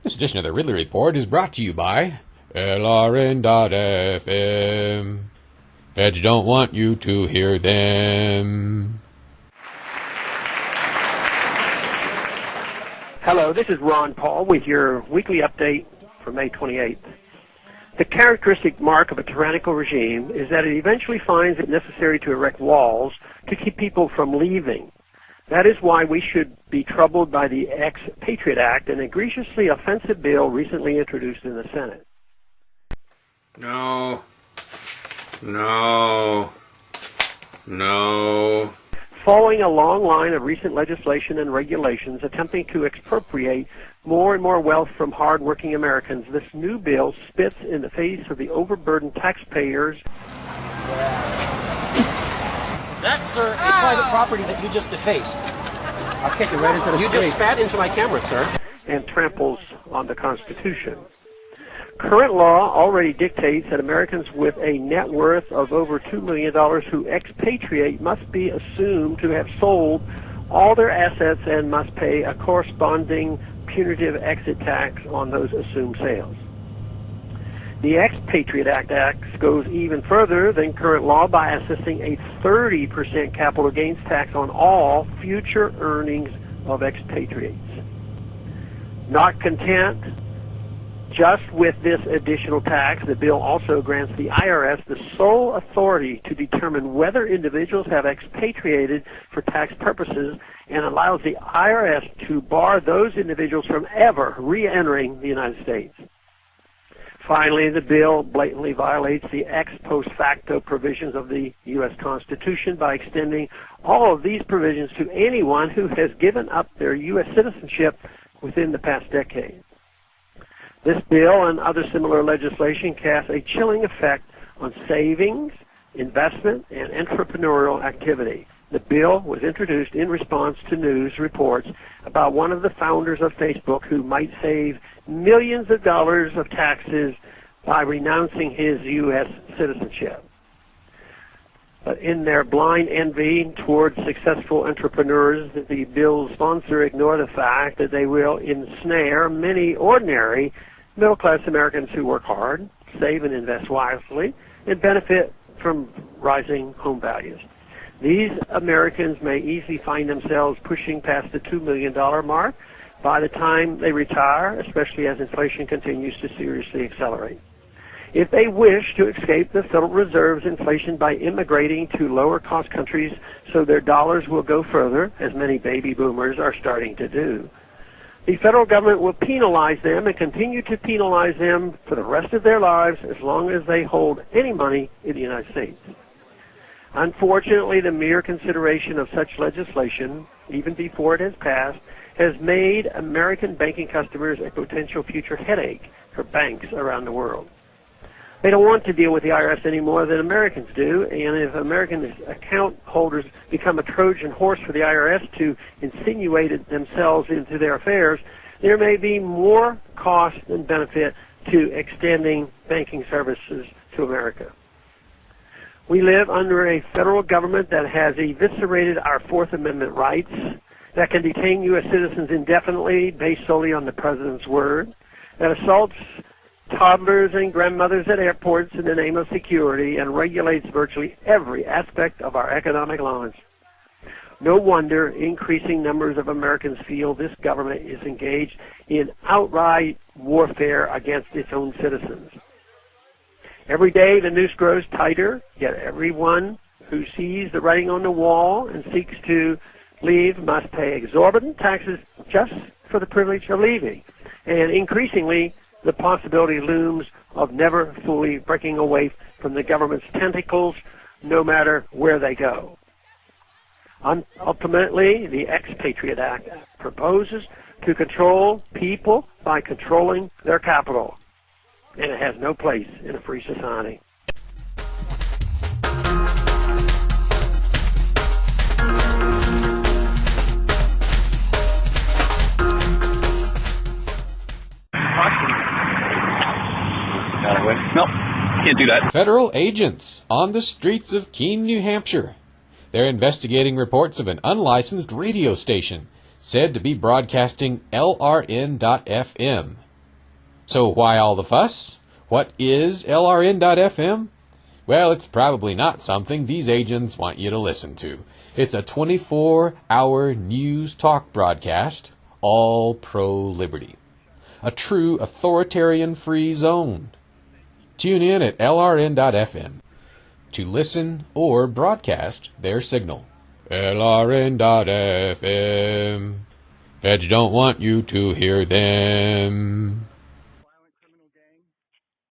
This edition of the Ridley Report is brought to you by LRN.FM. Feds don't want you to hear them. Hello, this is Ron Paul with your weekly update for May 28th. The characteristic mark of a tyrannical regime is that it eventually finds it necessary to erect walls to keep people from leaving. That is why we should be troubled by the Ex-Patriot Act, an egregiously offensive bill recently introduced in the Senate. No. Following a long line of recent legislation and regulations attempting to expropriate more and more wealth from hard-working Americans, this new bill spits in the face of the overburdened taxpayers. That, sir, is private property that you just defaced. I'll kick it right into the street. You just spat into my camera, sir. And tramples on the Constitution. Current law already dictates that Americans with a net worth of over $2 million who expatriate must be assumed to have sold all their assets and must pay a corresponding punitive exit tax on those assumed sales. The Ex-Patriot Act goes even further than current law by assessing a 30% capital gains tax on all future earnings of expatriates. Not content just with this additional tax, the bill also grants the IRS the sole authority to determine whether individuals have expatriated for tax purposes and allows the IRS to bar those individuals from ever re-entering the United States. Finally, the bill blatantly violates the ex post facto provisions of the U.S. Constitution by extending all of these provisions to anyone who has given up their U.S. citizenship within the past decade. This bill and other similar legislation casts a chilling effect on savings, investment, and entrepreneurial activity. The bill was introduced in response to news reports about one of the founders of Facebook who might save millions of dollars of taxes by renouncing his U.S. citizenship. But in their blind envy towards successful entrepreneurs, the bill's sponsor ignore the fact that they will ensnare many ordinary middle-class Americans who work hard, save and invest wisely, and benefit from rising home values. These Americans may easily find themselves pushing past the $2 million mark by the time they retire, especially as inflation continues to seriously accelerate. If they wish to escape the Federal Reserve's inflation by immigrating to lower-cost countries so their dollars will go further, as many baby boomers are starting to do, the federal government will penalize them and continue to penalize them for the rest of their lives as long as they hold any money in the United States. Unfortunately, the mere consideration of such legislation, even before it has passed, has made American banking customers a potential future headache for banks around the world. They don't want to deal with the IRS any more than Americans do, and if American account holders become a Trojan horse for the IRS to insinuate themselves into their affairs, there may be more cost than benefit to extending banking services to America. We live under a federal government that has eviscerated our Fourth Amendment rights, that can detain U.S. citizens indefinitely based solely on the President's word, that assaults toddlers and grandmothers at airports in the name of security, and regulates virtually every aspect of our economic lives. No wonder increasing numbers of Americans feel this government is engaged in outright warfare against its own citizens. Every day the noose grows tighter, yet everyone who sees the writing on the wall and seeks to leave must pay exorbitant taxes just for the privilege of leaving. And increasingly, the possibility looms of never fully breaking away from the government's tentacles, no matter where they go. Ultimately, the Ex-Patriot Act proposes to control people by controlling their capital, and it has no place in a free society. Nope, can't do that. Federal agents on the streets of Keene, New Hampshire. They're investigating reports of an unlicensed radio station said to be broadcasting LRN.FM. So why all the fuss? What is LRN.FM? Well, it's probably not something these agents want you to listen to. It's a 24-hour news talk broadcast, all pro-liberty. A true authoritarian-free zone. Tune in at LRN.FM to listen or broadcast their signal. LRN.FM. Feds don't want you to hear them.